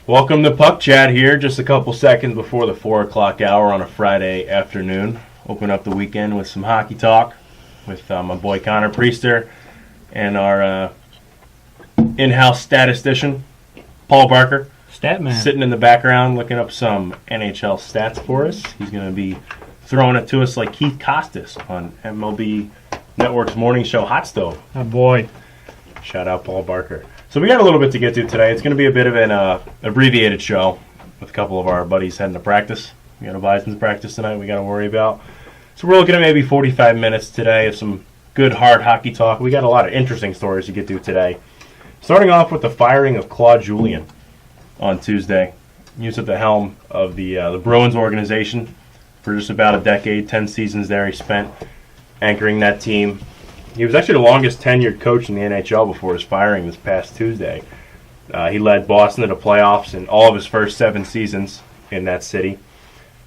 Welcome to Puck Chat here, just a couple seconds before the 4 o'clock hour on a Friday afternoon. Open up the weekend with some hockey talk with my boy Connor Priester and our in-house statistician, Paul Barker. Statman. Sitting in the background looking up some NHL stats for us. He's going to be throwing it to us like Keith Costas on MLB Network's morning show Hot Stove. Oh, boy. Shout out Paul Barker. So we got a little bit to get to today. It's going to be a bit of an abbreviated show with a couple of our buddies heading to practice. We got a Bison's practice tonight we got to worry about. So we're looking at maybe 45 minutes today of some good, hard hockey talk. We got a lot of interesting stories to get to today. Starting off with the firing of Claude Julien on Tuesday. He was at the helm of the Bruins organization for just about a decade. 10 seasons there he spent anchoring that team. He was actually the longest tenured coach in the NHL before his firing this past Tuesday. He led Boston to the playoffs in all of his first 7 seasons in that city.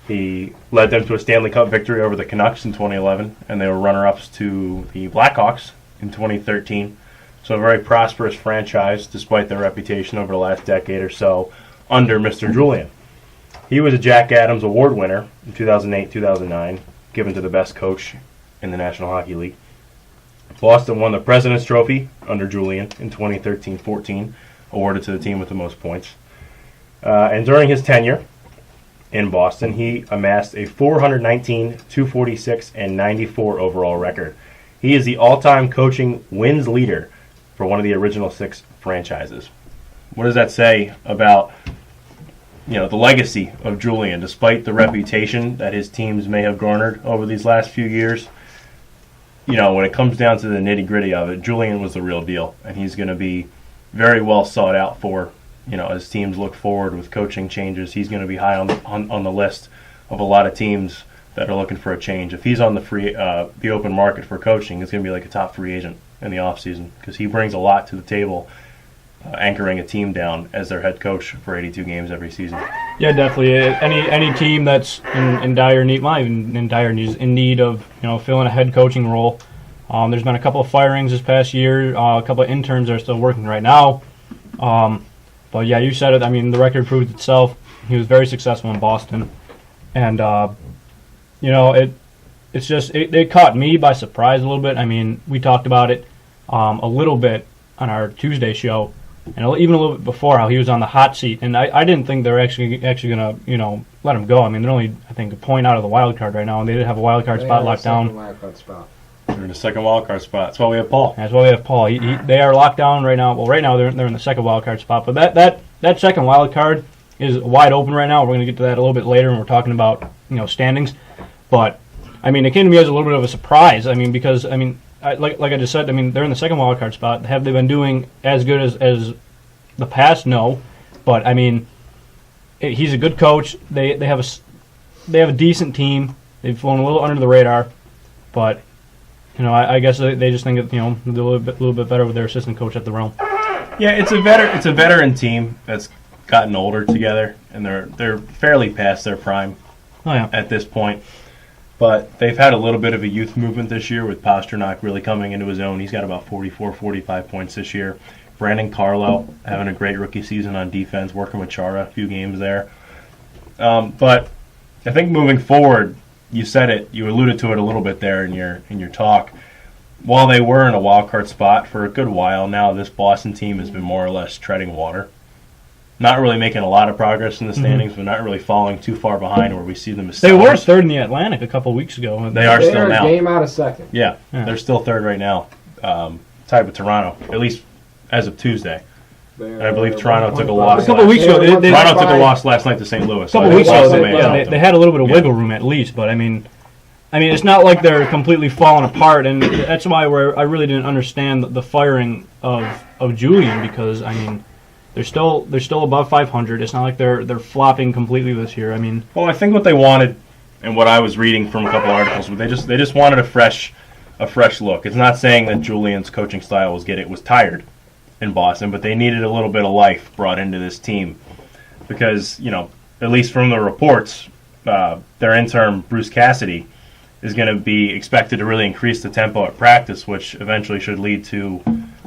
He led them to a Stanley Cup victory over the Canucks in 2011, and they were runner-ups to the Blackhawks in 2013. So a very prosperous franchise, despite their reputation over the last decade or so, under Mr. Julien. He was a Jack Adams Award winner in 2008-2009, given to the best coach in the National Hockey League. Boston won the President's Trophy under Julien in 2013-14, awarded to the team with the most points. And during his tenure in Boston, he amassed a 419, 246, and 94 overall record. He is the all-time coaching wins leader for one of the original 6 franchises. What does that say about the legacy of Julien, despite the reputation that his teams may have garnered over these last few years? When it comes down to the nitty-gritty of it, Julien was the real deal, and he's going to be very well sought out for, as teams look forward with coaching changes. He's going to be high on the list of a lot of teams that are looking for a change. If he's on the open market for coaching, it's going to be like a top free agent in the offseason because he brings a lot to the table, anchoring a team down as their head coach for 82 games every season. Yeah, definitely. Any team that's in dire need, not even in dire need, in need of filling a head coaching role. There's been a couple of firings this past year. A couple of interns are still working right now. But yeah, you said it. I mean, the record proved itself. He was very successful in Boston, and it caught me by surprise a little bit. I mean, we talked about it a little bit on our Tuesday show, and even a little bit before how he was on the hot seat. And I didn't think they were actually going to let him go. I mean, they're only I think a point out of the wild card right now, and they did have a wild card spot locked down. They're in the second wild card spot. That's why we have Paul. That's why we have Paul. They are locked down right now. Well, right now they're in the second wild card spot, but that second wild card is wide open right now. We're going to get to that a little bit later when we're talking about standings. But I mean, it came to me as a little bit of a surprise. I mean, because like I just said, I mean, they're in the second wild card spot. Have they been doing as good as the past? No, but I mean, he's a good coach. They have a decent team. They've flown a little under the radar, but I guess they just think that they're a little bit better with their assistant coach at the Realm. Yeah, it's a veteran team that's gotten older together, and they're fairly past their prime at this point. But they've had a little bit of a youth movement this year with Pasternak really coming into his own. He's got about 44, 45 points this year. Brandon Carlo having a great rookie season on defense, working with Chara a few games there. But I think moving forward, you said it, you alluded to it a little bit there in your talk. While they were in a wild card spot for a good while now, this Boston team has been more or less treading water. Not really making a lot of progress in the standings, but not really falling too far behind where we see them as They were third in the Atlantic a couple of weeks ago. They are still now. Game out of second. Yeah, they're still third right now, tied with Toronto, at least as of Tuesday. And I believe Toronto took a loss. A couple of weeks ago, Toronto took a loss last night to St. Louis. A couple of weeks ago, they had a little bit of wiggle room at least, but I mean, it's not like they're completely falling apart, and that's why I really didn't understand the firing of Julien because I mean. They're still above 500. It's not like they're flopping completely this year. I mean, well, I think what they wanted, and what I was reading from a couple articles, they just wanted a fresh look. It's not saying that Julien's coaching style was tired in Boston, but they needed a little bit of life brought into this team because at least from the reports, their intern Bruce Cassidy is going to be expected to really increase the tempo at practice, which eventually should lead to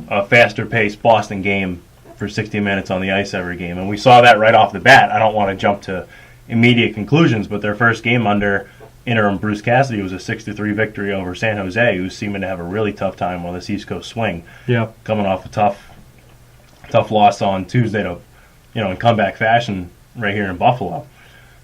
a faster-paced Boston game for 60 minutes on the ice every game. And we saw that right off the bat. I don't want to jump to immediate conclusions, but their first game under interim Bruce Cassidy was a 6-3 victory over San Jose, who's seeming to have a really tough time on this East Coast swing. Yeah. Coming off a tough loss on Tuesday to, in comeback fashion right here in Buffalo.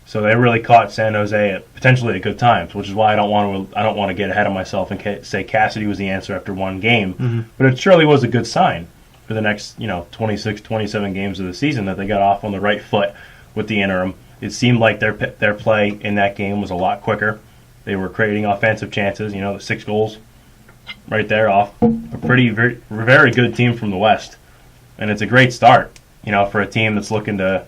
So they really caught San Jose at potentially at good times, which is why I don't want to get ahead of myself and say Cassidy was the answer after one game. Mm-hmm. But it surely was a good sign for the next 26, 27 games of the season that they got off on the right foot with the interim. It seemed like their play in that game was a lot quicker. They were creating offensive chances. The 6 goals right there off a very, very good team from the West, and it's a great start. For a team that's looking to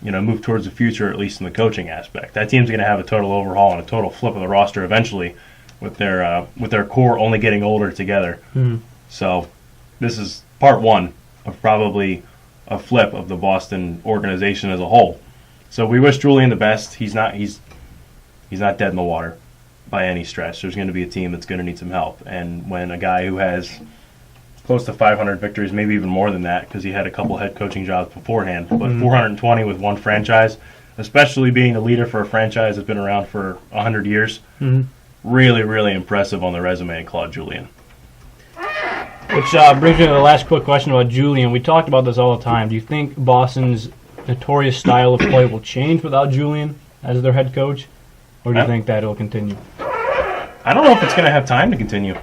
move towards the future, at least in the coaching aspect. That team's going to have a total overhaul and a total flip of the roster eventually, with their core only getting older together. Mm-hmm. So this is part one of probably a flip of the Boston organization as a whole. So we wish Julien the best. He's not dead in the water by any stretch. There's going to be a team that's going to need some help, and when a guy who has close to 500 victories, maybe even more than that, because he had a couple head coaching jobs beforehand. But 420 with one franchise, especially being a leader for a franchise that's been around for 100 years, really, really impressive on the resume of Claude Julien. Which brings me to the last quick question about Julien. We talked about this all the time. Do you think Boston's notorious style of play will change without Julien as their head coach, or do you think that it'll continue? I don't know if it's going to have time to continue.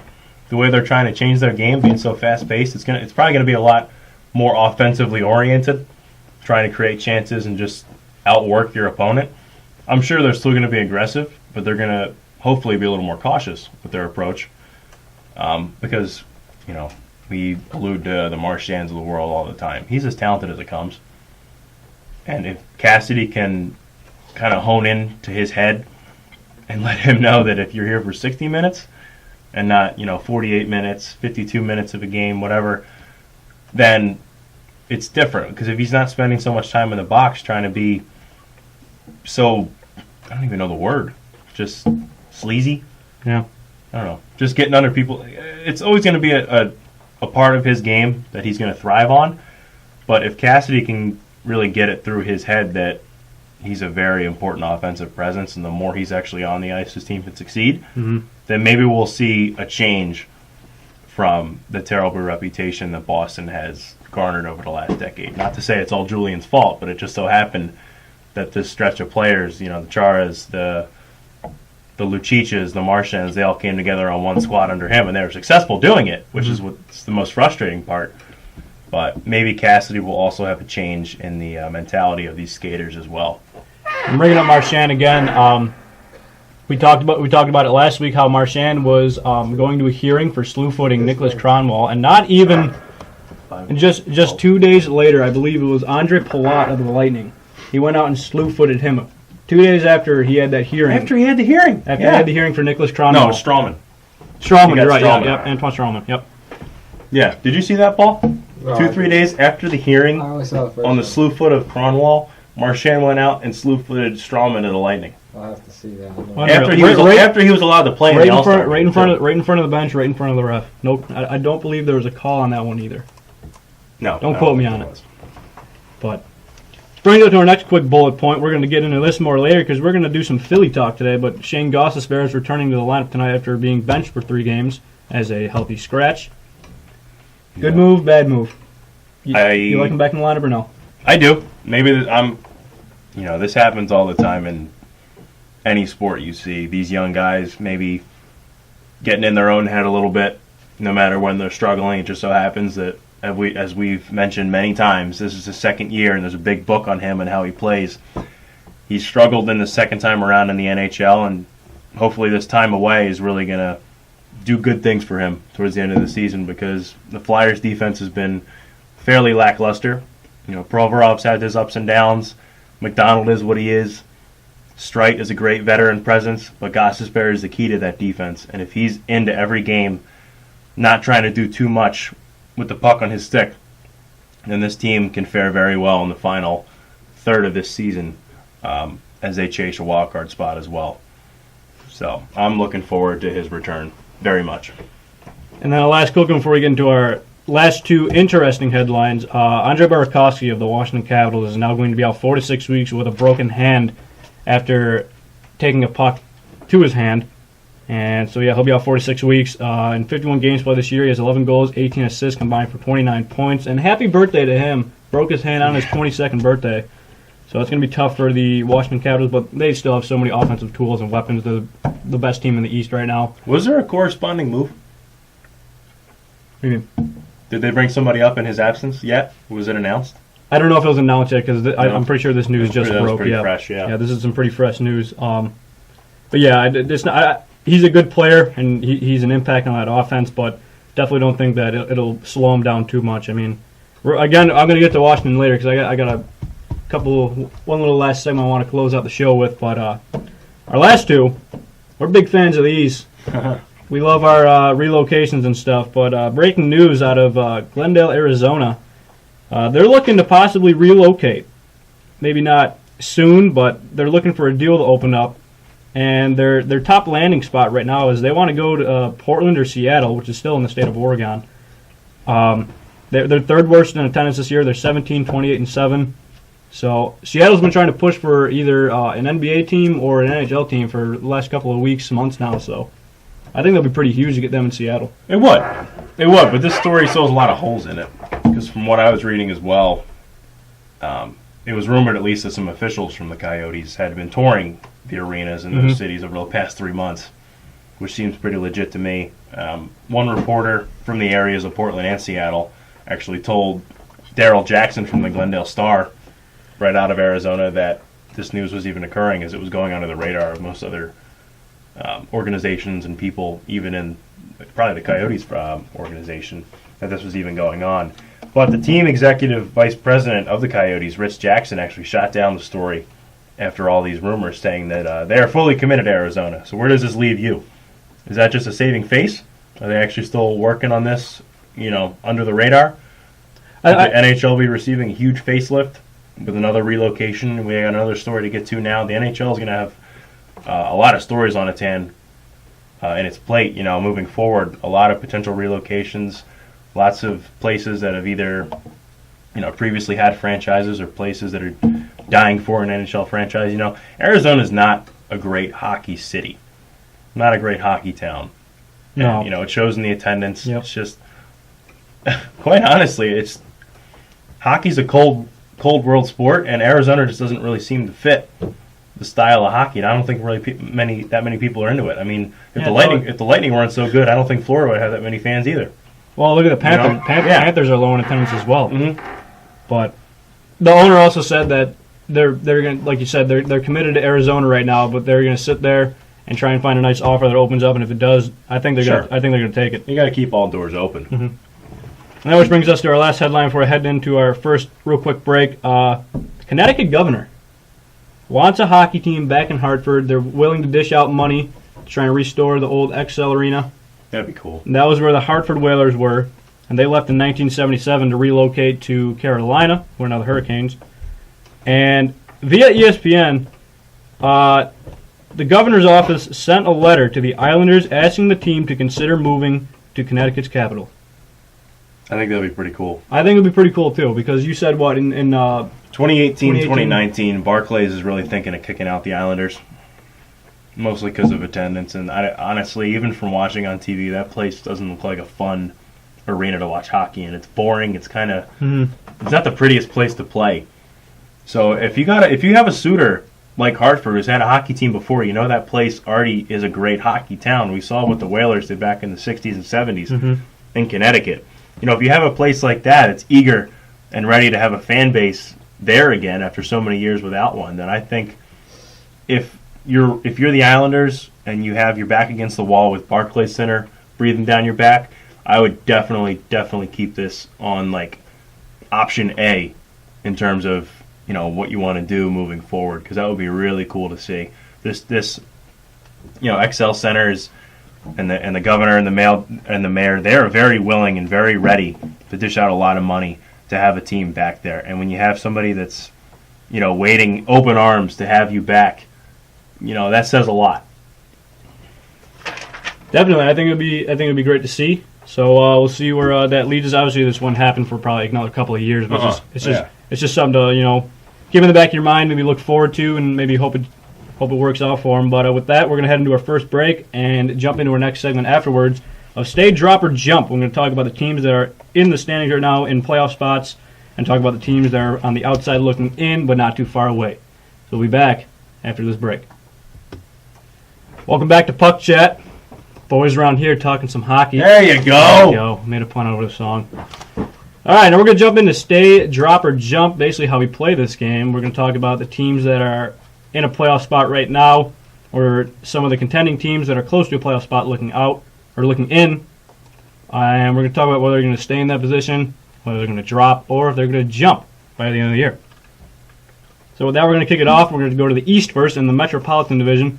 The way they're trying to change their game, being so fast-paced, it's probably going to be a lot more offensively oriented, trying to create chances and just outwork your opponent. I'm sure they're still going to be aggressive, but they're going to hopefully be a little more cautious with their approach, because we allude to the Marchands of the world all the time. He's as talented as it comes, and if Cassidy can kind of hone in to his head and let him know that if you're here for 60 minutes and not 48 minutes, 52 minutes of a game, whatever, then it's different. Because if he's not spending so much time in the box trying to be so, I don't even know the word, just sleazy. Yeah. I don't know. Just getting under people. It's always going to be a part of his game that he's going to thrive on. But if Cassidy can really get it through his head that he's a very important offensive presence, and the more he's actually on the ice, his team can succeed, then maybe we'll see a change from the terrible reputation that Boston has garnered over the last decade. Not to say it's all Julien's fault, but it just so happened that this stretch of players, the Charas, the Luciches, the Marchands, they all came together on one squad under him, and they were successful doing it, which is what's the most frustrating part. But maybe Cassidy will also have a change in the mentality of these skaters as well. I'm bringing up Marchand again. We talked about it last week, how Marchand was going to a hearing for slew-footing Nicholas Kronwall, and not even just 2 days later, I believe it was Andre Palat of the Lightning. He went out and slew-footed him 2 days after he had that hearing. After he had the hearing? After he had the hearing for Nicholas Kronwall. No, Strawman. Strawman, you're right. Yep, Antoine Strawman, yep. Yeah, did you see that, Paul? 2-3 days after the hearing I only saw the first on the one. slew foot of Kronwall, Marchand went out and slew-footed Strawman of the Lightning. I'll have to see that. Unreal. After he was allowed to play in Right the in front, All-Star right in break, front too. of, right in front of the bench, right in front of the ref. Nope, I don't believe there was a call on that one either. No, Don't quote me on it. But let's bring it to our next quick bullet point. We're going to get into this more later because we're going to do some Philly talk today. But Shane Gostisbehere is returning to the lineup tonight after being benched for 3 games as a healthy scratch. Good move, bad move. You like him back in the lineup or no? I do. Maybe this happens all the time in any sport you see. These young guys maybe getting in their own head a little bit, no matter when they're struggling. It just so happens that, as we've mentioned many times, this is his second year, and there's a big book on him and how he plays. He struggled in the second time around in the NHL, and hopefully this time away is really going to do good things for him towards the end of the season, because the Flyers' defense has been fairly lackluster. Provorov's had his ups and downs. McDonald is what he is. Streit is a great veteran presence, but Gostisbehere is the key to that defense. And if he's into every game, not trying to do too much with the puck on his stick, then this team can fare very well in the final third of this season as they chase a wild card spot as well. So I'm looking forward to his return very much. And then the last quick one before we get into our last two interesting headlines. Andre Burakovsky of the Washington Capitals is now going to be out 4 to 6 weeks with a broken hand after taking a puck to his hand. And so, yeah, he'll be out 4 to 6 weeks. In 51 games played this year, he has 11 goals, 18 assists combined for 29 points. And happy birthday to him. Broke his hand on his 22nd birthday. So it's going to be tough for the Washington Capitals, but they still have so many offensive tools and weapons. They're the best team in the East right now. Was there a corresponding move? What do you mean? Did they bring somebody up in his absence yet? Was it announced? I don't know if it was announced yet because I'm pretty sure this news just broke. Pretty fresh, yeah. Yeah, this is some pretty fresh news. But yeah, he's a good player and he's an impact on that offense, but definitely don't think that it'll slow him down too much. I mean, again, I'm going to get to Washington later because I got one little last segment I want to close out the show with. But our last two, we're big fans of these. We love our relocations and stuff. But breaking news out of Glendale, Arizona. They're looking to possibly relocate. Maybe not soon, but they're looking for a deal to open up. And their top landing spot right now is they want to go to Portland or Seattle, which is still in the state of Oregon. They're third worst in attendance this year. They're 17, 28, and 7. So Seattle's been trying to push for either an NBA team or an NHL team for the last couple of weeks, months now. So I think that'll be pretty huge to get them in Seattle. It would. But this story still has a lot of holes in it. Because from what I was reading as well, it was rumored at least that some officials from the Coyotes had been touring the arenas in those cities over the past 3 months, which seems pretty legit to me. One reporter from the areas of Portland and Seattle actually told Daryl Jackson from the Glendale Star right out of Arizona that this news was even occurring, as it was going under the radar of most other organizations and people, even in probably the Coyotes organization, that this was even going on. But the team executive vice president of the Coyotes, Rich Jackson, actually shot down the story after all these rumors, saying that they are fully committed to Arizona. So where does this leave you? Is that just a saving face? Are they actually still working on this, under the radar? Could the NHL be receiving a huge facelift with another relocation? We got another story to get to now. The NHL is going to have a lot of stories on its hand, in its plate, moving forward. A lot of potential relocations, lots of places that have either, previously had franchises or places that are dying for an NHL franchise. Arizona is not a great hockey city, not a great hockey town. No. And, it shows in the attendance. Yep. It's just, quite honestly, hockey's a cold world sport, and Arizona just doesn't really seem to fit the style of hockey. And I don't think really that many people are into it. I mean, if the Lightning weren't so good, I don't think Florida would have that many fans either. Well, look at the Panthers. Panthers are low in attendance as well. Mm-hmm. But the owner also said that they're going, like you said, they're committed to Arizona right now, but they're going to sit there and try and find a nice offer that opens up. And if it does, I think they're going to take it. You got to keep all doors open. Mm-hmm. And that which brings us to our last headline before I head into our first real quick break. Connecticut governor wants a hockey team back in Hartford. They're willing to dish out money to try and restore the old XL Arena. That'd be cool. And that was where the Hartford Whalers were, and they left in 1977 to relocate to Carolina, where now the Hurricanes. And via ESPN, the governor's office sent a letter to the Islanders asking the team to consider moving to Connecticut's capital. I think that'd be pretty cool. I think it'd be pretty cool, too, because you said what, in 2018, 2019, Barclays is really thinking of kicking out the Islanders, mostly because of attendance. And honestly, even from watching on TV, that place doesn't look like a fun arena to watch hockey, and it's boring. It's kind of it's not the prettiest place to play. So if you have a suitor like Hartford who's had a hockey team before, that place already is a great hockey town. We saw what the Whalers did back in the 60s and 70s in Connecticut. If you have a place like that, it's eager and ready to have a fan base there again after so many years without one, then I think if you're the Islanders and you have your back against the wall with Barclays Center breathing down your back, I would definitely keep this on like option A in terms of what you want to do moving forward, because that would be really cool to see. This XL Centers and the governor and the mayor, they're very willing and very ready to dish out a lot of money to have a team back there. And when you have somebody that's waiting open arms to have you back, that says a lot. Definitely, I think it'd be great to see. So we'll see where that leads us. Obviously, this one happened for probably another couple of years, but it's just something to keep in the back of your mind, maybe look forward to, and maybe hope it works out for them. But with that, we're gonna head into our first break and jump into our next segment afterwards of Stay, Drop, or Jump. We're gonna talk about the teams that are in the standings right now in playoff spots, and talk about the teams that are on the outside looking in, but not too far away. So we'll be back after this break. Welcome back to Puck Chat. Boys around here talking some hockey. There you go. There you go. Made a pun over the song. All right, now we're going to jump into Stay, Drop, or Jump, basically how we play this game. We're going to talk about the teams that are in a playoff spot right now, or some of the contending teams that are close to a playoff spot looking out, or looking in. And we're going to talk about whether they're going to stay in that position, whether they're going to drop, or if they're going to jump by the end of the year. So with that, we're going to kick it off. We're going to go to the East first in the Metropolitan Division.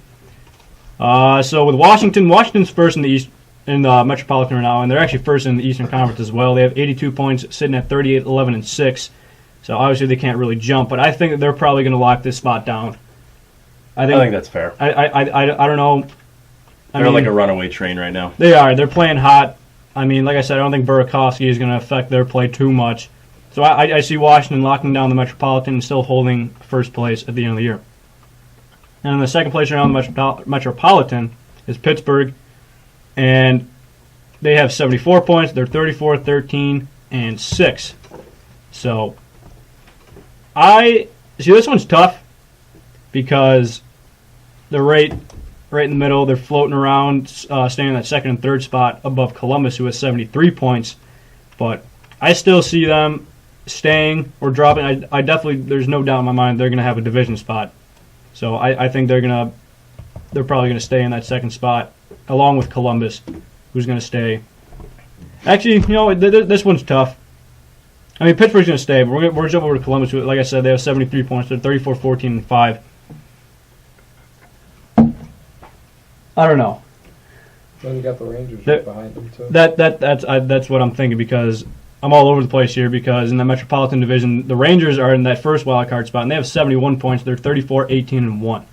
So with Washington's first in the East, in the Metropolitan right now, and they're actually first in the Eastern Conference as well. They have 82 points, sitting at 38, 11, and 6. So obviously they can't really jump, but I think that they're probably going to lock this spot down. I think that's fair. I don't know. They're like a runaway train right now. They are. They're playing hot. I mean, like I said, I don't think Burakovsky is going to affect their play too much. So I see Washington locking down the Metropolitan and still holding first place at the end of the year. And in the second place around the Metropolitan is Pittsburgh, and they have 74 points. They're 34, 13, and 6. So I see this one's tough because they're right in the middle. They're floating around, staying in that second and third spot above Columbus, who has 73 points. But I still see them staying or dropping. I definitely, there's no doubt in my mind they're going to have a division spot. So I think they're probably going to stay in that second spot, along with Columbus, who's going to stay. Actually, this one's tough. I mean, Pittsburgh's going to stay, but we're going to jump over to Columbus. Who, like I said, they have 73 points. They're 34, 14, and 5. I don't know. Then you got the Rangers right behind them too. That's what I'm thinking, because I'm all over the place here, because in the Metropolitan Division, the Rangers are in that first wild card spot, and they have 71 points. They're 34, 18, and 1.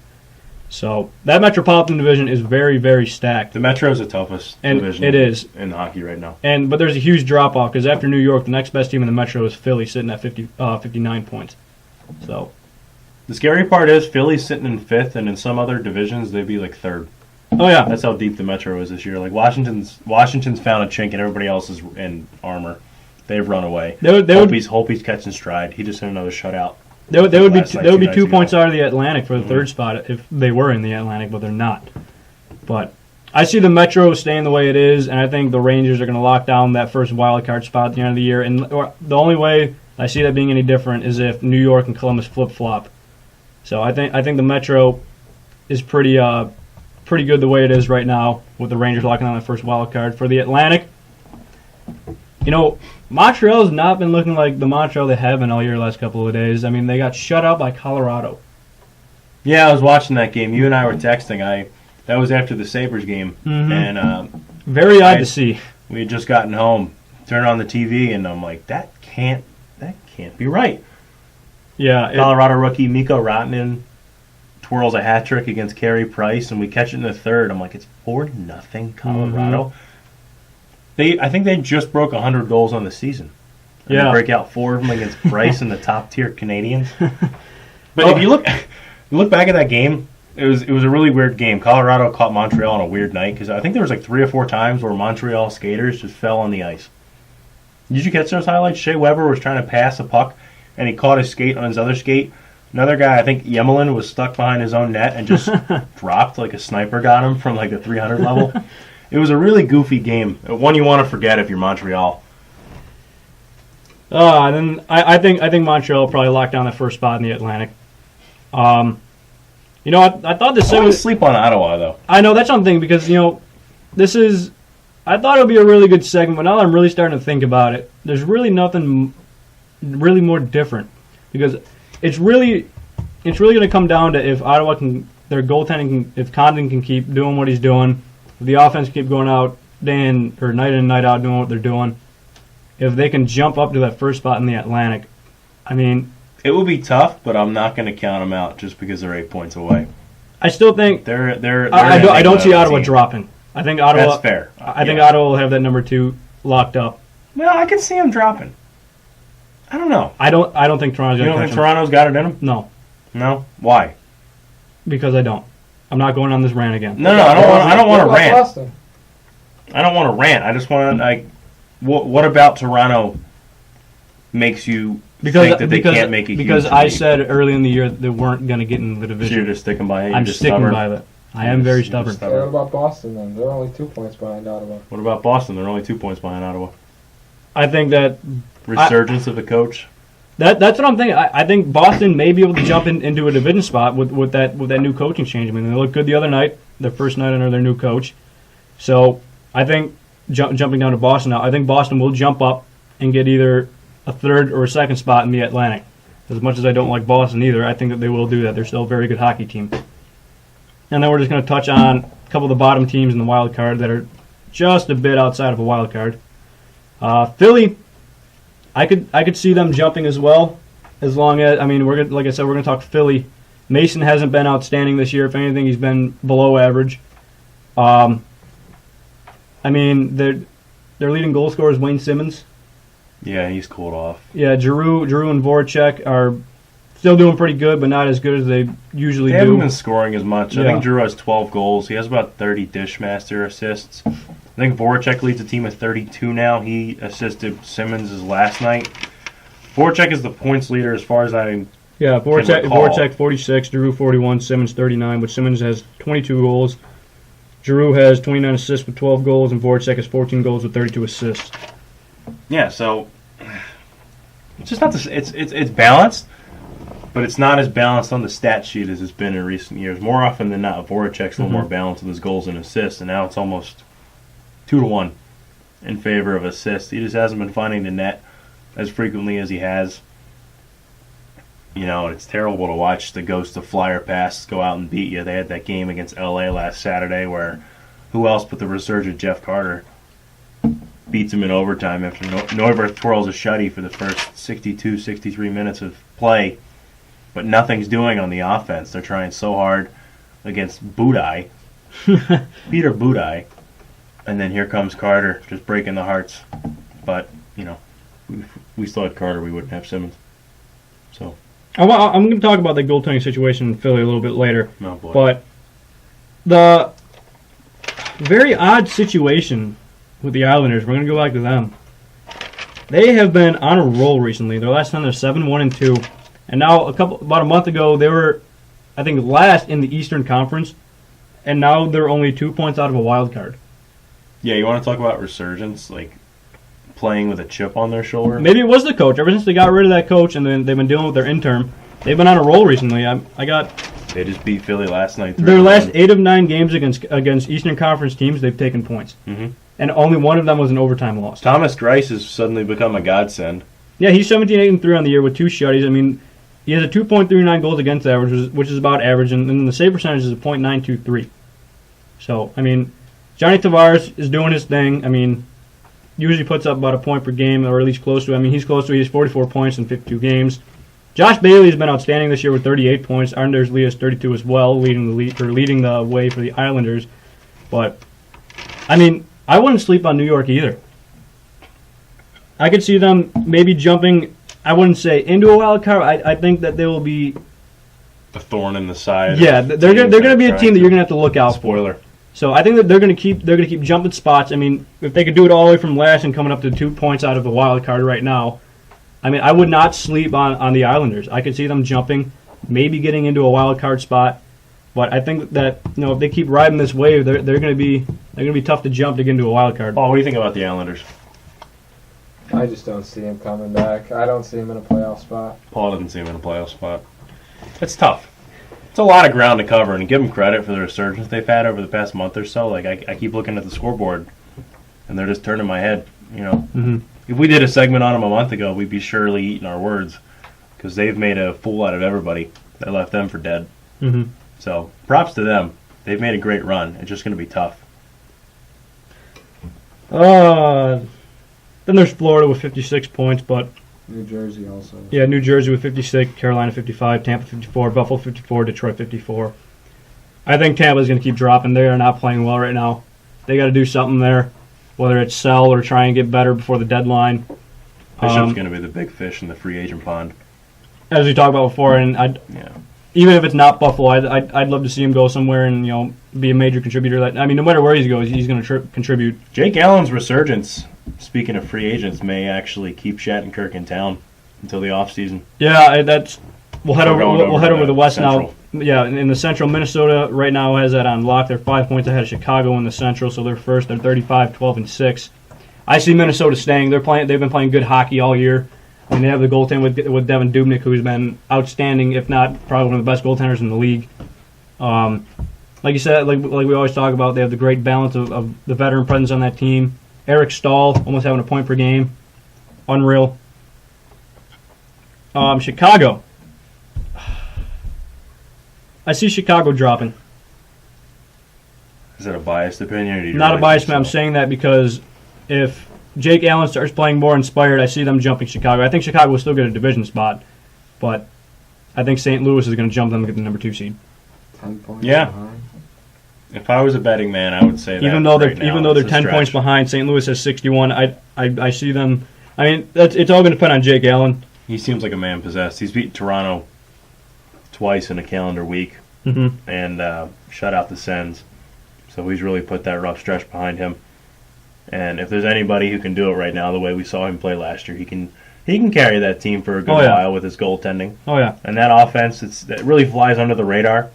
So that Metropolitan Division is very, very stacked. The Metro is the toughest division it is in hockey right now. But there's a huge drop-off, because after New York, the next best team in the Metro is Philly, sitting at 59 points. So the scary part is Philly's sitting in 5th, and in some other divisions, they'd be like 3rd. Oh, yeah. That's how deep the Metro is this year. Like Washington's found a chink, and everybody else is in armor. They've run away. Holtby's catching stride. He just had another shutout. They would be 2 points out of the Atlantic for the third spot if they were in the Atlantic, but they're not. But I see the Metro staying the way it is, and I think the Rangers are going to lock down that first wild card spot at the end of the year. And the only way I see that being any different is if New York and Columbus flip flop. So I think the Metro is pretty good the way it is right now, with the Rangers locking down that first wild card. For the Atlantic, Montreal's not been looking like the Montreal they have been all year the last couple of days. I mean, they got shut out by Colorado. Yeah, I was watching that game. You and I were texting. That was after the Sabres game. Mm-hmm. And very odd to see. We had just gotten home, turned on the TV, and I'm like, that can't be right. Yeah. Colorado rookie Mikko Rantanen twirls a hat trick against Carey Price, and we catch it in the third. I'm like, it's 4-0 Colorado. Mm-hmm. I think they just broke 100 goals on the season. And they break out 4 of them against Price and the top tier Canadians. But if you look back at that game, it was a really weird game. Colorado caught Montreal on a weird night, because I think there was like 3 or 4 times where Montreal skaters just fell on the ice. Did you catch those highlights? Shea Weber was trying to pass a puck, and he caught his skate on his other skate. Another guy, I think Yemelin, was stuck behind his own net and just dropped like a sniper got him from like the 300 level. It was a really goofy game. One you want to forget if you're Montreal. Then I think Montreal will probably lock down that first spot in the Atlantic. I thought this. I want to sleep on Ottawa though. I know, that's something, because this is. I thought it would be a really good segment, but now that I'm really starting to think about it, there's really nothing really more different, because it's really going to come down to if Ottawa their goaltending, if Condon can keep doing what he's doing. If the offense keep going out night in and night out doing what they're doing, if they can jump up to that first spot in the Atlantic, I mean, it will be tough, but I'm not going to count them out just because they're 8 points away. I still think they're. I don't see Ottawa dropping. I think Ottawa. That's fair. I think Ottawa will have that number 2 locked up. Well, I can see them dropping. I don't know. I don't think Toronto's You going to don't catch think them. Toronto's got it in them? No, No. Why? because I don't. I'm not going on this rant again. No, I don't want to What about rant. Boston? I don't want to rant. I just want to like, what about Toronto makes you think that they can't make a because huge I lead? said early in the year they weren't going to get in the So you're division. just sticking by it. You're I'm just sticking stubborn. by it. I am very stubborn. Hey, what about Boston then? They're only 2 points behind Ottawa. What about Boston? They're only 2 points behind Ottawa. I think that Resurgence of the coach. that's what I'm thinking. I think Boston may be able to jump into a division spot with that new coaching change. I mean, they looked good the other night, their first night under their new coach. So I think jumping down to Boston now, I think Boston will jump up and get either a third or a second spot in the Atlantic. As much as I don't like Boston either, I think that they will do that. They're still a very good hockey team. And then we're just going to touch on a couple of the bottom teams in the wild card that are just a bit outside of a wild card. Philly, I could see them jumping as well, as long as like I said, we're going to talk Philly. Mason hasn't been outstanding this year. If anything, he's been below average. Their leading goal scorer is Wayne Simmons. Yeah, he's cooled off. Yeah, Giroux and Voracek are still doing pretty good, but not as good as they usually They haven't do. been scoring as much. I Yeah. think Drew has 12 goals. He has about 30 Dishmaster assists. I think Voracek leads the team at 32 now. He assisted Simmons' last night. Voracek is the points leader as far as I... Yeah, recall. Voracek 46, Giroux 41, Simmons 39, which Simmons has 22 goals. Giroux has 29 assists with 12 goals, and Voracek has 14 goals with 32 assists. Yeah, so... It's just not the... It's balanced, but it's not as balanced on the stat sheet as it's been in recent years. More often than not, Voracek's a little more balanced with his goals and assists, and now it's almost 2-1 in favor of assists. He just hasn't been finding the net as frequently as he has. You know, it's terrible to watch the ghost of flyer pass go out and beat you. They had that game against LA last Saturday where who else but the resurgent Jeff Carter beats him in overtime after Neuberth twirls a shutty for the first 62, 63 minutes of play, but nothing's doing on the offense. They're trying so hard against Budai, Peter Budai, and then here comes Carter just breaking the hearts. But, you know, if we still had Carter, we wouldn't have Simmons. So, I'm going to talk about the goaltending situation in Philly a little bit later. oh boy. But the very odd situation with the Islanders, we're going to go back to them. They have been on a roll recently. Their last time they're 7-1-2, and now about a month ago they were, I think, last in the Eastern Conference, and now they're only 2 points out of a wild card. Yeah, you want to talk about resurgence, like playing with a chip on their shoulder? Maybe it was the coach. Ever since they got rid of that coach and then they've been dealing with their interim, they've been on a roll recently. They just beat Philly last night. Their last 8 of 9 games against Eastern Conference teams, they've taken points. Mm-hmm. And only one of them was an overtime loss. Thomas Greiss has suddenly become a godsend. Yeah, he's 17-8-3 on the year with 2 shutties. I mean, he has a 2.39 goals against average, which is about average, and then the save percentage is a .923. So, I mean, Johnny Tavares is doing his thing. I mean, usually puts up about a point per game, or at least close to it. I mean, he's close to it. He has 44 points in 52 games. Josh Bailey has been outstanding this year with 38 points. Anders Lee has 32 as well, leading the way for the Islanders. But, I mean, I wouldn't sleep on New York either. I could see them maybe jumping, I wouldn't say into a wild card. I think that they will be... A thorn in the side. Yeah, they're going to be a team that you're going to have to look out for. Spoiler. So I think that they're going to keep jumping spots. I mean, if they could do it all the way from last and coming up to 2 points out of the wild card right now, I mean, I would not sleep on the Islanders. I could see them jumping, maybe getting into a wild card spot. But I think that, you know, if they keep riding this wave, they're going to be tough to jump to get into a wild card. Paul, what do you think about the Islanders? I just don't see him coming back. I don't see him in a playoff spot. Paul doesn't see him in a playoff spot. It's tough. It's a lot of ground to cover, and give them credit for the resurgence they've had over the past month or so. Like I keep looking at the scoreboard, and they're just turning my head. You know, Mm-hmm. If we did a segment on them a month ago, we'd be surely eating our words because they've made a fool out of everybody that left them for dead. Mm-hmm. So props to them. They've made a great run. It's just going to be tough. Then there's Florida with 56 points, but New Jersey also. yeah, New Jersey with 56, Carolina 55, Tampa 54, Buffalo 54, Detroit 54. I think Tampa's going to keep dropping. They are not playing well right now. They got to do something there. whether it's sell or try and get better before the deadline. Bishop's going to be the big fish in the free agent pond. As we talked about before, and even if it's not Buffalo, I'd love to see him go somewhere and be a major contributor. No matter where he goes, he's going to contribute. Jake Allen's resurgence, speaking of free agents, may actually keep Shattenkirk in town until the offseason. Yeah, we'll head over the West Central. now. Yeah, in the Central, Minnesota right now has that on lock. They're 5 points ahead of Chicago in the Central, so they're first. They're 35, 12, and 6. I see Minnesota staying. They've been playing good hockey all year. They have the goaltender with Devin Dubnyk, who's been outstanding, if not probably one of the best goaltenders in the league. Like you said, like we always talk about, they have the great balance of the veteran presence on that team. Eric Stahl almost having a point per game, unreal. Chicago. I see Chicago dropping. Is that a biased opinion? Or do you Not really a biased think opinion. I'm saying that because if Jake Allen starts playing more inspired, I see them jumping Chicago. I think Chicago will still get a division spot, but I think St. Louis is going to jump them and get the number 2 seed. 10 points Yeah. behind. If I was a betting man, I would say that. Even though right now, they're it's a 10 stretch. points behind, St. Louis has 61. I see them. It's all going to depend on Jake Allen. He seems like a man possessed. He's beat Toronto twice in a calendar week and shut out the Sens. So he's really put that rough stretch behind him. And if there's anybody who can do it right now, the way we saw him play last year, he can carry that team for a good while with his goaltending. Oh yeah. And that offense, it really flies under the radar.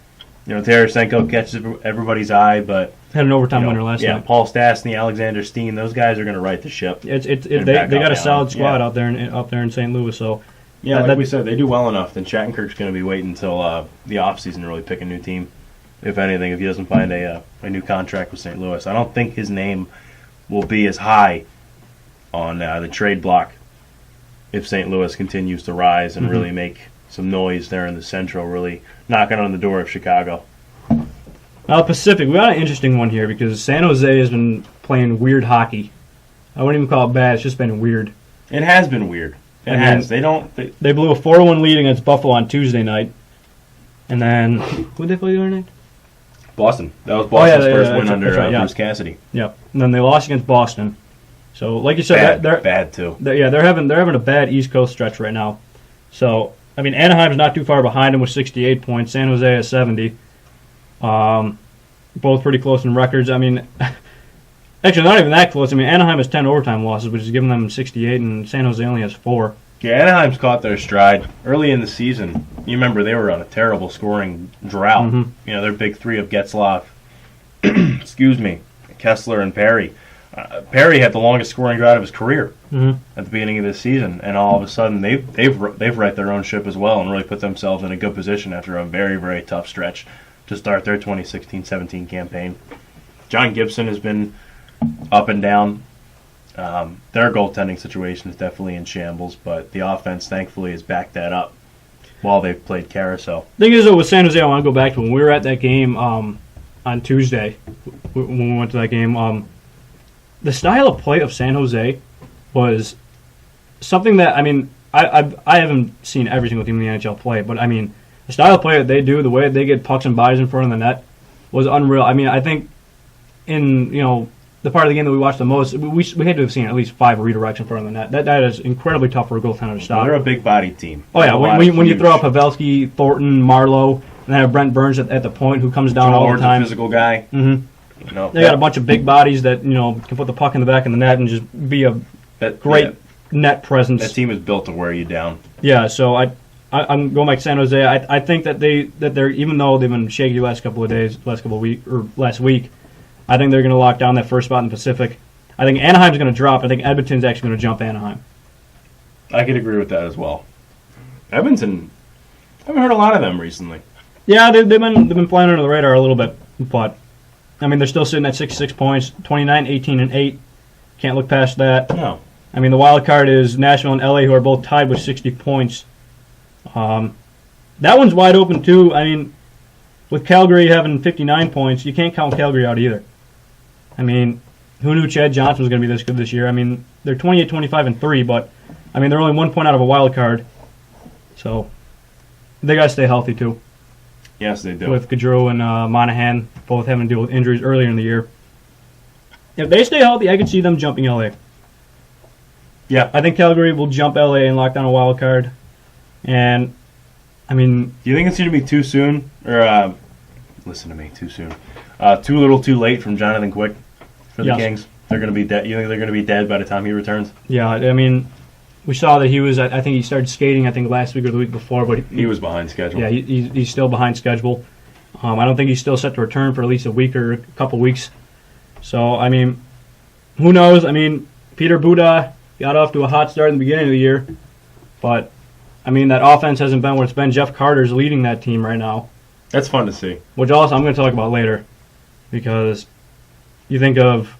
Tarasenko catches everybody's eye, but Had an overtime winner last night. Paul Stastny, Alexander Steen, those guys are going to right the ship. They got a solid squad out there in St. Louis. So like we said, they do well enough. Then Shattenkirk's going to be waiting until the offseason to really pick a new team. If anything, if he doesn't find a new contract with St. Louis, I don't think his name will be as high on the trade block if St. Louis continues to rise and really make some noise there in the Central, really knocking on the door of Chicago. Now Pacific, we got an interesting one here because San Jose has been playing weird hockey. I wouldn't even call it bad; it's just been weird. It has been weird. It has. They blew a 4-1 lead against Buffalo on Tuesday night, and then who did they play the other night? Boston. That was Boston's first win under right, Bruce Cassidy. Yep. And then they lost against Boston. So, like you said, they're bad too. They're having a bad East Coast stretch right now. So, Anaheim's not too far behind them with 68 points. San Jose has 70. Both pretty close in records. Actually, not even that close. Anaheim has 10 overtime losses, which is giving them 68, and San Jose only has 4. Yeah, Anaheim's caught their stride early in the season. You remember they were on a terrible scoring drought. Their big three of Getzlaf, Kessler, and Perry. Perry had the longest scoring drought of his career at the beginning of this season, and all of a sudden they've right their own ship as well and really put themselves in a good position after a very, very tough stretch to start their 2016-17 campaign. John Gibson has been up and down. Their goaltending situation is definitely in shambles, but the offense, thankfully, has backed that up while they've played carousel. Thing is, though, with San Jose, I want to go back to when we were at that game on Tuesday, when we went to that game. The style of play of San Jose was something that, I haven't seen every single team in the NHL play, but, the style of play that they do, the way they get pucks and bodies in front of the net was unreal. I think in, the part of the game that we watched the most, we had to have seen at least 5 redirects in front of the net. That is incredibly tough for a goaltender to stop. They're a big body team. Oh yeah, when you throw out Pavelski, Thornton, Marlowe, and then have Brent Burns at the point who comes down all the time. A physical guy. They got a bunch of big bodies that can put the puck in the back of the net and just be a great net presence. That team is built to wear you down. Yeah, so I'm going back to San Jose. I think that they're even though they've been shaky last week. I think they're going to lock down that first spot in the Pacific. I think Anaheim's going to drop. I think Edmonton's actually going to jump Anaheim. I could agree with that as well. Edmonton, I haven't heard a lot of them recently. Yeah, they've been flying under the radar a little bit, but they're still sitting at 66 points, 29, 18, and 8. Can't look past that. No. The wild card is Nashville and LA, who are both tied with 60 points. That one's wide open too. With Calgary having 59 points, you can't count Calgary out either. Who knew Chad Johnson was going to be this good this year? They're 28, 25, and 3, but they're only 1 point out of a wild card. So they got to stay healthy too. Yes, they do. With Gaudreau and Monahan both having to deal with injuries earlier in the year. if they stay healthy, I could see them jumping LA. Yeah. I think Calgary will jump LA and lock down a wild card. And, I mean... Do you think it's going to be too soon? Or, listen to me, too soon. Too little too late from Jonathan Quick for the Kings? They're going to be dead. You think they're going to be dead by the time he returns? Yeah, I mean, we saw that he was, I think he started skating, last week or the week before. But he was behind schedule. Yeah, he's still behind schedule. I don't think he's still set to return for at least a week or a couple weeks. So, I mean, who knows? I mean, Peter Buda got off to a hot start in the beginning of the year. But, I mean, that offense hasn't been what it's been. Jeff Carter's leading that team right now. That's fun to see. Which also I'm going to talk about later. Because you think of,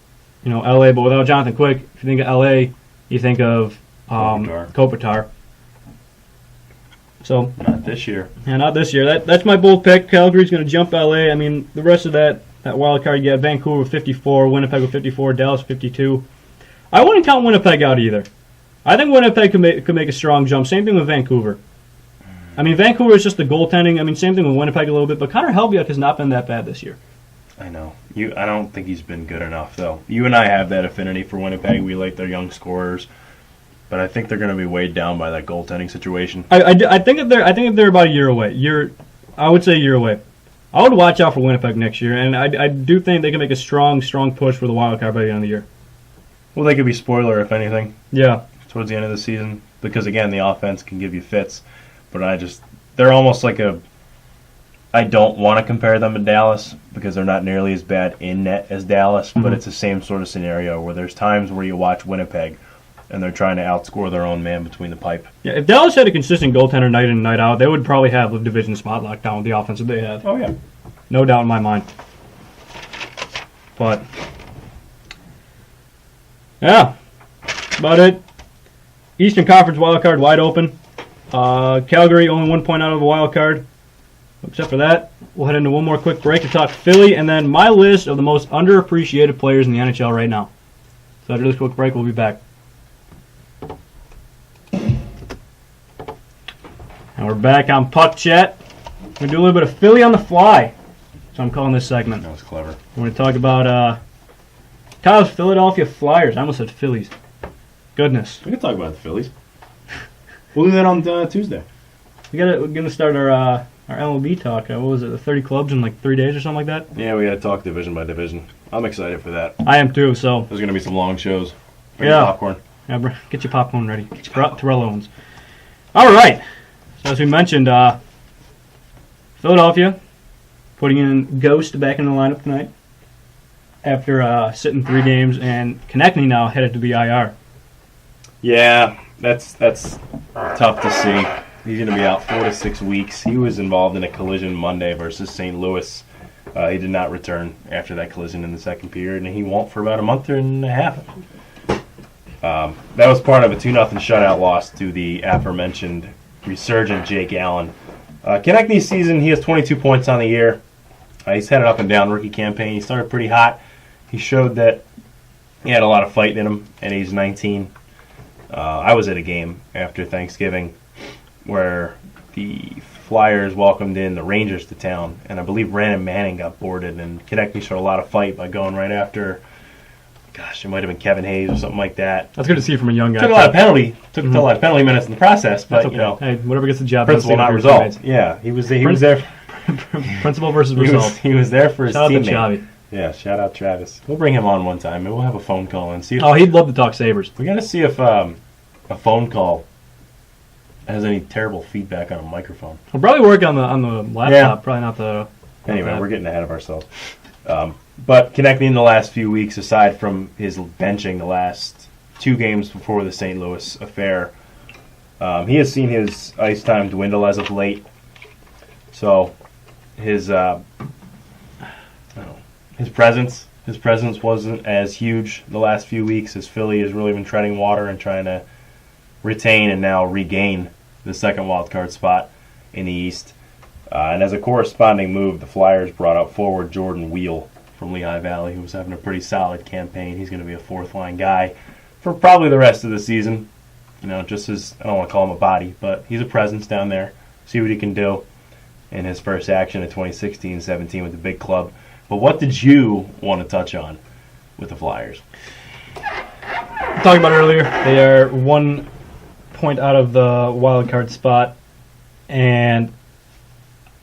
LA, but without Jonathan Quick, if you think of LA, you think of Kopitar. So not this year. Yeah, not this year. That's my bold pick. Calgary's going to jump LA. I mean, the rest of that wild card, you got Vancouver with 54, Winnipeg with 54, Dallas 52. I wouldn't count Winnipeg out either. I think Winnipeg could make a strong jump. Same thing with Vancouver. I mean, Vancouver is just the goaltending. I mean, same thing with Winnipeg a little bit, but Connor Helbiuk has not been that bad this year. I know. I don't think he's been good enough, though. You and I have that affinity for Winnipeg. We like their young scorers, but I think they're going to be weighed down by that goaltending situation. I think that they're about a year away. I would say a year away. I would watch out for Winnipeg next year, and I do think they can make a strong push for the wild card by the end of the year. Well, they could be spoiler, if anything. Yeah. Towards the end of the season, because again, the offense can give you fits, but they're almost like I don't want to compare them to Dallas because they're not nearly as bad in net as Dallas, but it's the same sort of scenario where there's times where you watch Winnipeg and they're trying to outscore their own man between the pipe. Yeah, if Dallas had a consistent goaltender night in and night out, they would probably have the division spot locked down with the offense that they have. Oh, yeah. No doubt in my mind. But, yeah, that's about it. Eastern Conference wild card wide open. Calgary only 1 point out of the wild card. Except for that, we'll head into one more quick break to talk Philly, and then my list of the most underappreciated players in the NHL right now. So after this quick break, we'll be back. And we're back on Puck Chat. We're going to do a little bit of Philly on the fly. So I'm calling this segment. That was clever. We're going to talk about Kyle's Philadelphia Flyers. I almost said Phillies. Goodness. We can talk about the Phillies. We'll do that on Tuesday. We're going to start our MLB talk. What was it, the 30 clubs in like 3 days or something like that? Yeah, we got to talk division by division. I'm excited for that. I am too, so. There's going to be some long shows. Bring Yeah. your popcorn. Yeah, get your popcorn ready. Terrell Owens. All right. So as we mentioned, Philadelphia putting in Ghost back in the lineup tonight after sitting 3 games, and Konechny now headed to the IR. Yeah, that's tough to see. He's going to be out 4 to 6 weeks. He was involved in a collision Monday versus St. Louis. He did not return after that collision in the second period, and he won't for about a month and a half. That was part of a 2-0 shutout loss to the aforementioned resurgent Jake Allen. Konechny's season, he has 22 points on the year. He's had an up-and-down rookie campaign. He started pretty hot. He showed that he had a lot of fight in him at age 19. I was at a game after Thanksgiving where the Flyers welcomed in the Rangers to town, and I believe Brandon Manning got boarded, and Konechny showed a lot of fight by going right after, it might have been Kevin Hayes or something like that. That's good to see from a young guy. Took a lot of penalty minutes in the process, but okay. Hey, whatever gets the job. Principle not result. Yeah, he was there. Principle versus result. He was there for his teammate. Shout out to Chavi. Yeah, shout out Travis. We'll bring him on one time, and we'll have a phone call and see. He'd love to talk Sabres. We got to see if a phone call has any terrible feedback on a microphone. We'll probably work on the laptop. Yeah. Probably not the. Anyway, we're getting ahead of ourselves. But Konechny in the last few weeks, aside from his benching the last 2 games before the St. Louis affair, he has seen his ice time dwindle as of late. So his presence wasn't as huge the last few weeks as Philly has really been treading water and trying to retain and now regain the second wild card spot in the East. And as a corresponding move, the Flyers brought up forward Jordan Wheel from Lehigh Valley, who was having a pretty solid campaign. He's going to be a fourth-line guy for probably the rest of the season. Just as, I don't want to call him a body, but he's a presence down there. See what he can do in his first action in 2016-17 with the big club. But what did you want to touch on with the Flyers. Talking about earlier, they are 1 point out of the wild card spot, and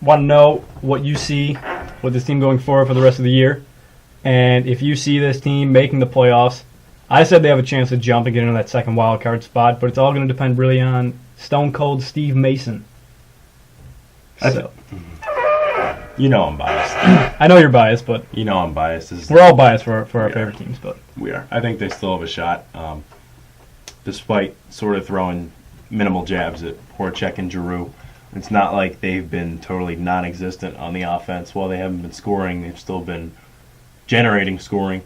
want to know what you see with this team going forward for the rest of the year. And if you see this team making the playoffs, I said they have a chance to jump and get into that second wild card spot, but it's all going to depend really on Stone Cold Steve Mason. So. You know I'm biased. I know you're biased, but You know I'm biased. we're all biased for our favorite teams. But We are. I think they still have a shot, despite sort of throwing minimal jabs at Horchek and Giroux. It's not like they've been totally non-existent on the offense. While they haven't been scoring, they've still been generating scoring.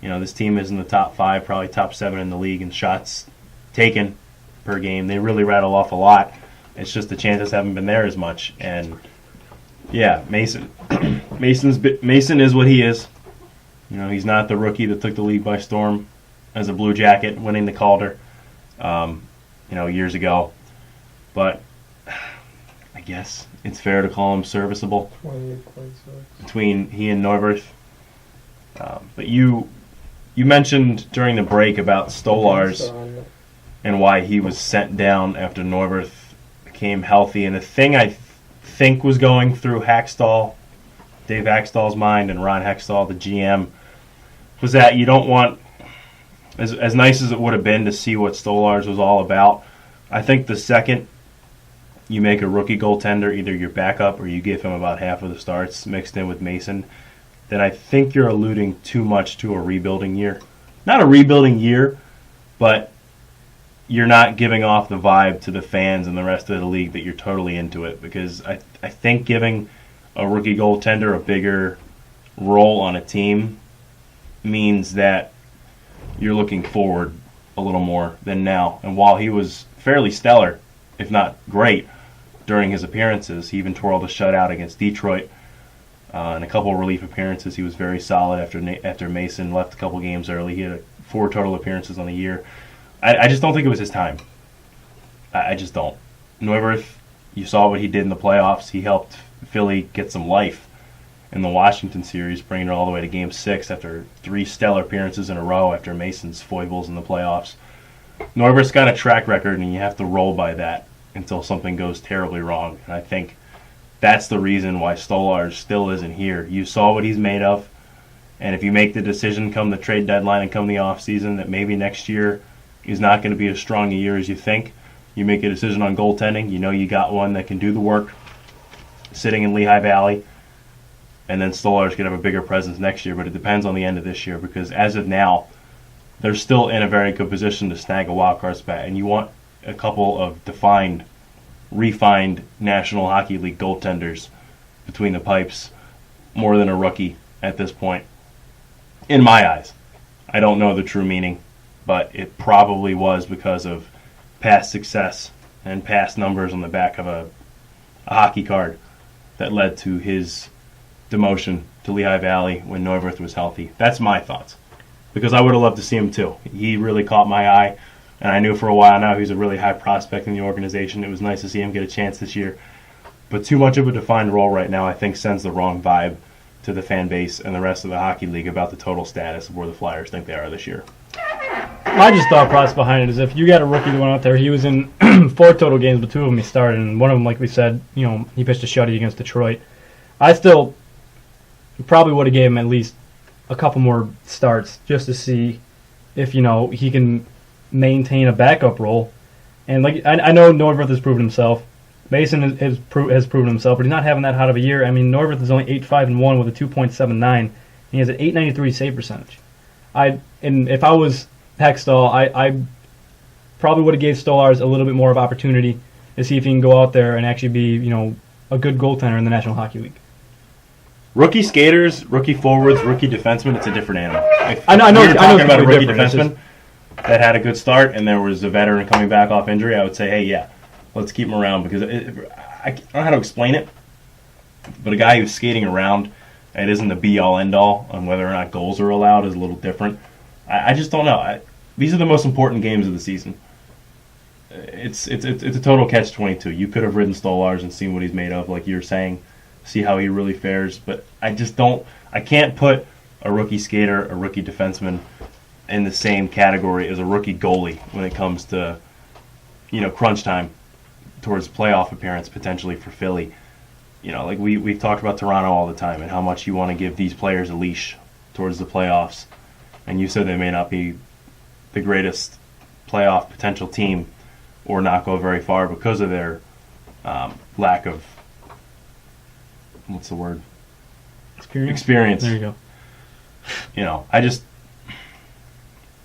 You know, this team is in the top 5, probably top 7 in the league in shots taken per game. They really rattle off a lot. It's just the chances haven't been there as much. And yeah, Mason is what he is. You know, he's not the rookie that took the league by storm as a Blue Jacket, winning the Calder, years ago. But I guess it's fair to call him serviceable 28.6. between he and Neuwirth. But you mentioned during the break about Stolarz and why he was sent down after Neuwirth became healthy. And the thing I think was going through Dave Hackstall's mind, and Ron Hextall, the GM, was that you don't want, as nice as it would have been to see what Stolarz was all about, I think the second you make a rookie goaltender either your backup or you give him about half of the starts mixed in with Mason, then I think you're alluding too much to a rebuilding year. Not a rebuilding year, but you're not giving off the vibe to the fans and the rest of the league that you're totally into it, because I think giving a rookie goaltender a bigger role on a team means that you're looking forward a little more than now. And while he was fairly stellar, if not great, during his appearances, he even twirled a shutout against Detroit. In a couple of relief appearances, he was very solid after Mason left a couple games early. He had 4 total appearances on the year. I just don't think it was his time. I just don't. Neuwirth, you saw what he did in the playoffs. He helped Philly get some life in the Washington series, bringing it all the way to Game 6 after 3 stellar appearances in a row after Mason's foibles in the playoffs. Neuwirth's got a track record, and you have to roll by that until something goes terribly wrong. And I think that's the reason why Stolarz still isn't here. You saw what he's made of, and if you make the decision come the trade deadline and come the offseason that maybe next year is not going to be as strong a year as you think, you make a decision on goaltending, you know you got one that can do the work sitting in Lehigh Valley, and then Stolarz could have a bigger presence next year, but it depends on the end of this year, because as of now, they're still in a very good position to snag a wild card spot, and you want a couple of refined National Hockey League goaltenders between the pipes more than a rookie at this point, in my eyes. I don't know the true meaning, but it probably was because of past success and past numbers on the back of a hockey card that led to his demotion to Lehigh Valley when Neuwirth was healthy. That's my thoughts, because I would have loved to see him too. He really caught my eye, and I knew for a while now he was a really high prospect in the organization. It was nice to see him get a chance this year. But too much of a defined role right now, I think, sends the wrong vibe to the fan base and the rest of the hockey league about the total status of where the Flyers think they are this year. my just thought process behind it is if you got a rookie that went out there, he was in 4 total games, but 2 of them he started, and one of them, like we said, he pitched a shutout against Detroit. I still probably would have gave him at least a couple more starts just to see if he can maintain a backup role. And like I know Neuwirth has proven himself. Mason has proven himself, but he's not having that hot of a year. I mean, Neuwirth is only 8-5-1 with a 2.79, and he has an 893 save percentage. And if I was Hextall, I probably would have gave Stolarz a little bit more of opportunity to see if he can go out there and actually be a good goaltender in the National Hockey League. Rookie skaters, rookie forwards, rookie defensemen, it's a different animal. I know you're talking about a rookie different. defenseman that had a good start and there was a veteran coming back off injury, I would say, hey, yeah, let's keep him around, because I don't know how to explain it, but a guy who's skating around and isn't the be-all, end-all on whether or not goals are allowed is a little different. I just don't know. These are the most important games of the season. It's a total catch-22. You could have ridden Stolarz and seen what he's made of, like you're saying, see how he really fares, but I can't put a rookie skater, a rookie defenseman in the same category as a rookie goalie when it comes to, crunch time towards playoff appearance potentially for Philly. Like we've talked about Toronto all the time and how much you want to give these players a leash towards the playoffs. And you said they may not be the greatest playoff potential team or not go very far because of their lack of, what's the word? Experience. There you go. I just,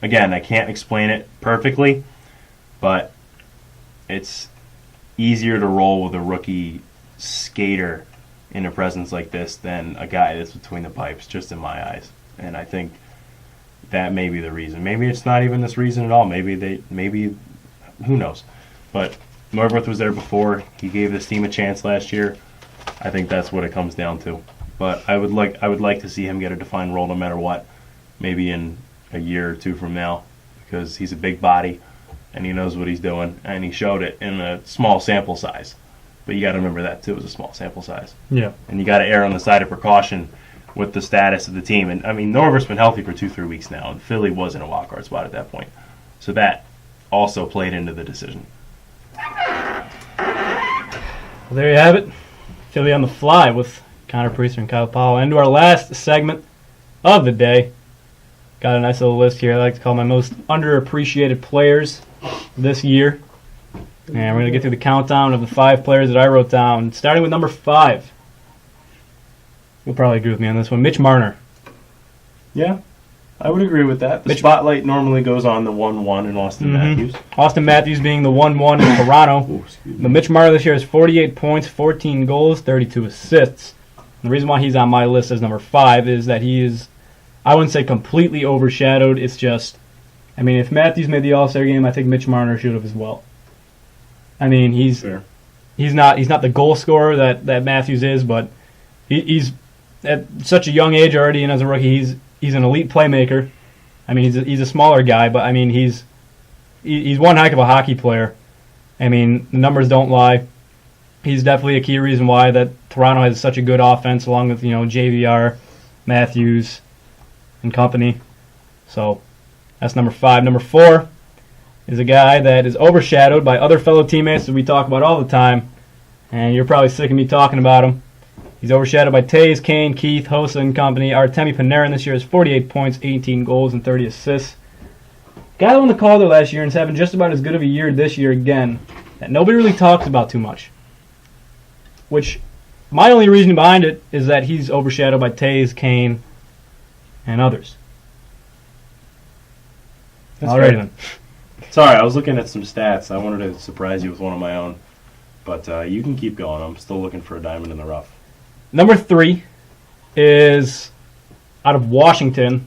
again, I can't explain it perfectly, but it's easier to roll with a rookie skater in a presence like this than a guy that's between the pipes, just in my eyes. And I think that may be the reason. Maybe it's not even this reason at all. Maybe who knows? But Norworth was there before. He gave this team a chance last year. I think that's what it comes down to. But I would like to see him get a defined role no matter what. Maybe in a year or two from now, because he's a big body and he knows what he's doing, and he showed it in a small sample size. But you got to remember that too, it was a small sample size. Yeah. And you got to err on the side of precaution with the status of the team. And I mean, Norworth's been healthy for 2-3 weeks now, and Philly was in a wild card spot at that point. So that also played into the decision. Well, there you have it. Philly on the fly with Connor Priester and Kyle Powell. And to our last segment of the day. Got a nice little list here I like to call my most underappreciated players this year. And we're going to get through the countdown of the 5 players that I wrote down, starting with number 5. You'll probably agree with me on this one. Mitch Marner. Yeah, I would agree with that. The spotlight normally goes on the 1-1 in Austin Matthews. Austin Matthews being the 1-1 in Toronto. But Mitch Marner this year has 48 points, 14 goals, 32 assists. And the reason why he's on my list as number 5 is that he is, I wouldn't say completely overshadowed. It's just, I mean, if Matthews made the All-Star game, I think Mitch Marner should have as well. I mean, he's not the goal scorer that Matthews is, but he's at such a young age already, and as a rookie, he's an elite playmaker. I mean, he's a smaller guy, but I mean, he's one heck of a hockey player. I mean, the numbers don't lie. He's definitely a key reason why that Toronto has such a good offense, along with JVR, Matthews, and company. So that's number 5. Number 4 is a guy that is overshadowed by other fellow teammates that we talk about all the time, and you're probably sick of me talking about him. He's overshadowed by Taves, Kane, Keith, Hossa, and company. Artemi Panarin this year has 48 points, 18 goals, and 30 assists. Guy that won the Calder last year and is having just about as good of a year this year again that nobody really talks about too much. Which, my only reason behind it is that he's overshadowed by Taves, Kane, and others. Alrighty then. Sorry, I was looking at some stats. I wanted to surprise you with one of my own. But you can keep going. I'm still looking for a diamond in the rough. Number 3 is out of Washington.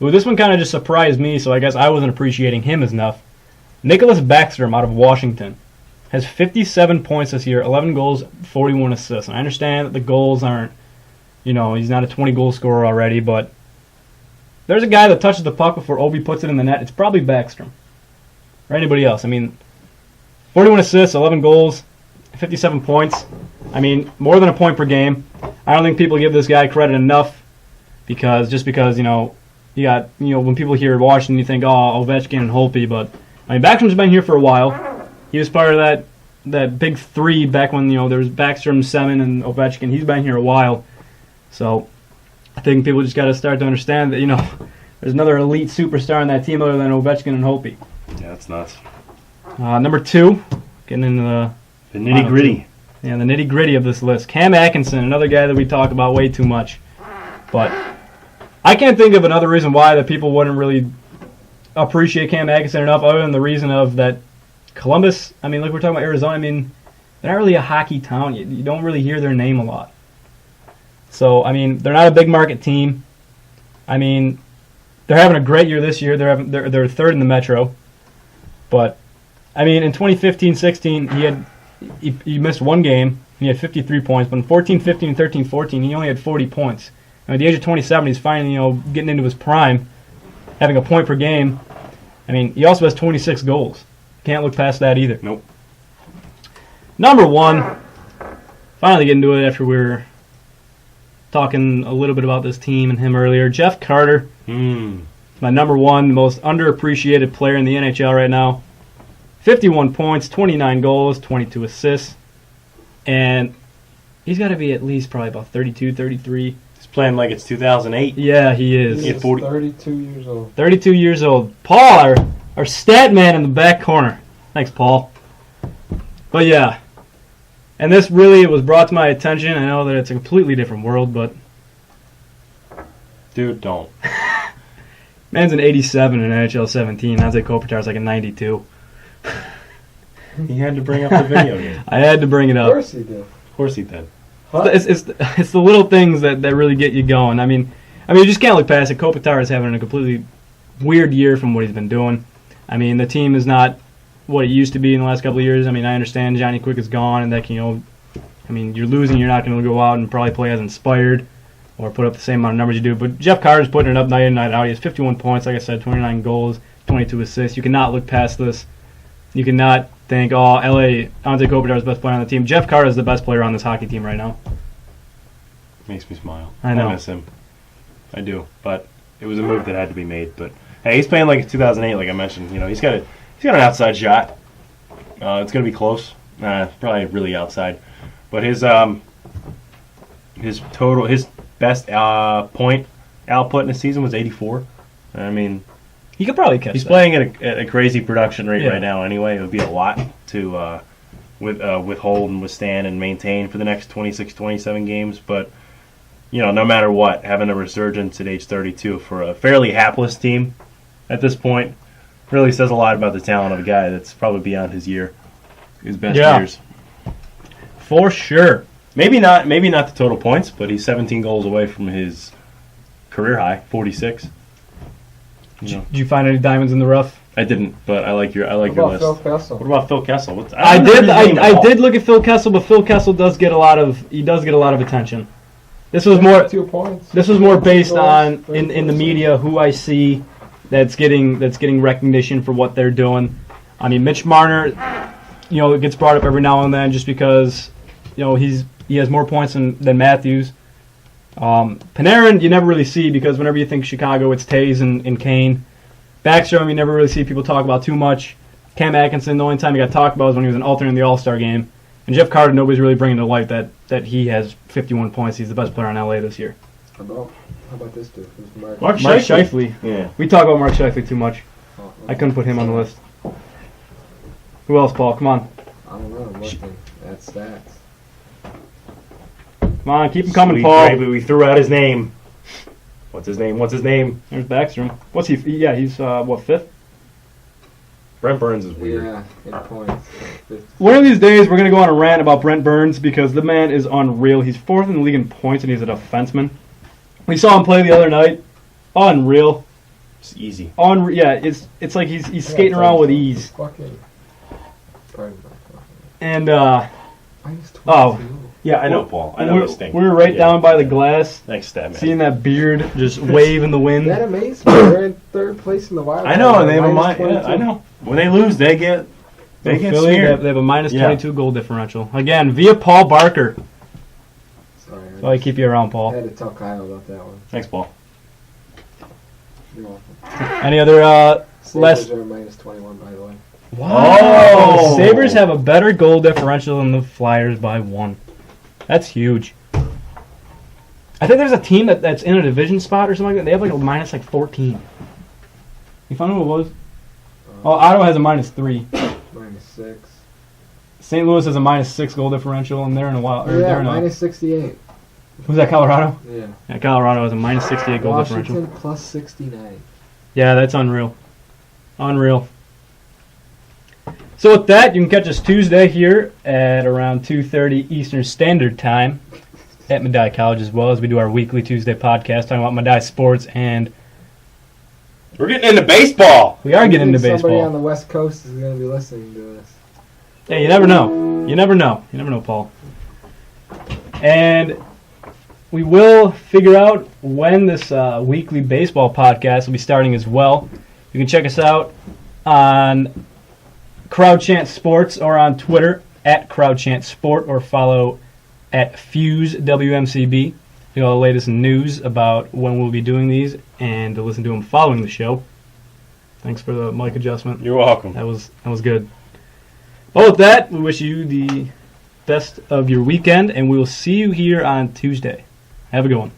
Ooh, this one kind of just surprised me, so I guess I wasn't appreciating him enough. Nicholas Backstrom out of Washington has 57 points this year, 11 goals, 41 assists. And I understand that the goals aren't, he's not a 20-goal scorer already, but there's a guy that touches the puck before Obi puts it in the net. It's probably Backstrom. Or anybody else. I mean, 41 assists, 11 goals, 57 points. I mean, more than a point per game. I don't think people give this guy credit enough because you got, when people hear Washington, you think, Ovechkin and Holtby, but I mean, Backstrom's been here for a while. He was part of that big 3 back when, there was Backstrom, Semin, and Ovechkin. He's been here a while. So I think people just got to start to understand that, there's another elite superstar on that team other than Ovechkin and Holtby. Yeah, that's nuts. Number 2, getting into the nitty-gritty. Yeah, the nitty-gritty of this list. Cam Atkinson, another guy that we talk about way too much. But I can't think of another reason why that people wouldn't really appreciate Cam Atkinson enough other than the reason of that Columbus, I mean, like we're talking about Arizona, I mean, they're not really a hockey town. You don't really hear their name a lot. So, I mean, they're not a big market team. I mean, they're having a great year this year. They're third in the Metro. But, I mean, in 2015-16, he missed one game, and he had 53 points. But in 14-15 and 13-14, he only had 40 points. And at the age of 27, he's finally, getting into his prime, having a point per game. I mean, he also has 26 goals. Can't look past that either. Nope. Number 1, finally getting to it after we're talking a little bit about this team and him earlier. Jeff Carter, my number one most underappreciated player in the NHL right now. 51 points, 29 goals, 22 assists. And he's got to be at least probably about 32, 33. He's playing like it's 2008. Yeah, he is. He's 32 years old. 32 years old. Paul, our stat man in the back corner. Thanks, Paul. But yeah. And this really was brought to my attention. I know that it's a completely different world, but Dude, don't. man's an 87 in NHL 17. I'd say Kopitar's like a 92. He had to bring up the video game. I had to bring it Of up. course he did. Of course he did. It's the little things that really get you going. I mean, you just can't look past it. Kopitar is having a completely weird year from what he's been doing. I mean, the team is not what it used to be in the last couple of years. I mean, I understand Johnny Quick is gone, and that you're losing. You're not going to go out and probably play as inspired or put up the same amount of numbers you do. But Jeff Carter's putting it up night in, night out. He has 51 points, like I said, 29 goals, 22 assists. You cannot look past this. You cannot think, LA, Ante Kopitar is the best player on the team. Jeff Carter is the best player on this hockey team right now. Makes me smile. I know. I miss him. I do. But it was a move that had to be made. But hey, he's playing like it's 2008, like I mentioned. He's got an outside shot. It's going to be close. Probably really outside. But his best point output in the season was 84. I mean, He could probably catch he's that. playing at a crazy production rate Yeah. right now anyway. It would be a lot to withhold and withstand and maintain for the next 26, 27 games. But, no matter what, having a resurgence at age 32 for a fairly hapless team at this point really says a lot about the talent of a guy that's probably beyond his best Yeah. years. For sure. Maybe not the total points, but he's 17 goals away from his career high, 46. Did you find any diamonds in the rough? I didn't, but I like your What your about list. Phil Kessel? What about Phil Kessel? I did look at Phil Kessel, but Phil Kessel does get a lot of attention. This was more 2 points. This was more based Goals, on in the 34. media who I see that's getting recognition for what they're doing. I mean, Mitch Marner, it gets brought up every now and then just because he has more points than Matthews. Panarin you never really see because whenever you think Chicago, it's Taves and Kane. Backstrom you never really see people talk about too much. Cam Atkinson, the only time he got talked about was when he was an alternate in the All-Star game. And Jeff Carter, nobody's really bringing to light that he has 51 points. He's the best player on LA this year. How about this dude? Who's Mark? Mark Mark Scheifele. Scheifele. Yeah. We talk about Mark Scheifele too much. Oh, I couldn't put him on the list. Who else, Paul? Come on. I don't know. I'm looking at stats. Come on, keep him coming, Sweet Paul. gravy, we threw out his name. What's his name? There's Backstrom. What's he? Yeah, he's fifth? Brent Burns is weird. Yeah, 8 points. 50. One of these days, we're going to go on a rant about Brent Burns because the man is unreal. He's fourth in the league in points, and he's a defenseman. We saw him play the other night. Unreal. It's easy. Yeah, it's like he's skating around with ease. Fucking. Pardon my And Minus 22. Oh. Yeah, I know, Paul. I know his thing. we were right Yeah. down by the glass, Thanks, Stat Man. seeing that beard just wave in the wind. That amazed me. They're in third place in the wild. I know, card, and they have a minus yeah, 22. I know. When they lose, they get Philly, smeared. they have a minus Yeah. 22 goal differential. Again, via Paul Barker. Sorry, That's why I keep you around, I Paul. had to tell Kyle about that one. Thanks, Paul. You're welcome. Any other less? Sabres are minus 21, by the way. Oh! Sabres have a better goal differential than the Flyers by 1. That's huge. I think there's a team that's in a division spot or something like that. They have like a minus 14. You found who it was? Oh, Ottawa has a minus 3. Minus 6. St. Louis has a minus 6 goal differential, and they're in a wild. Or Yeah, they're in minus 68. Who's that? Colorado. Yeah. Yeah, Colorado has a minus 68 goal differential. Washington plus 69. Yeah, that's unreal. Unreal. So with that, you can catch us Tuesday here at around 2:30 Eastern Standard Time at Medaille College, as well as we do our weekly Tuesday podcast talking about Medaille sports, and We're getting into baseball. we are getting into Somebody on baseball. the West Coast is going to be listening to this. Hey, you never know. You never know. You never know, Paul. And we will figure out when this weekly baseball podcast will be starting as well. You can check us out on Crowd Chant Sports or on Twitter at Crowd Chant Sport or follow at Fuse WMCB. the latest news about when we'll be doing these and to listen to them following the show. Thanks for the mic adjustment. You're welcome. That was good. Well, with that, we wish you the best of your weekend, and we will see you here on Tuesday. Have a good one.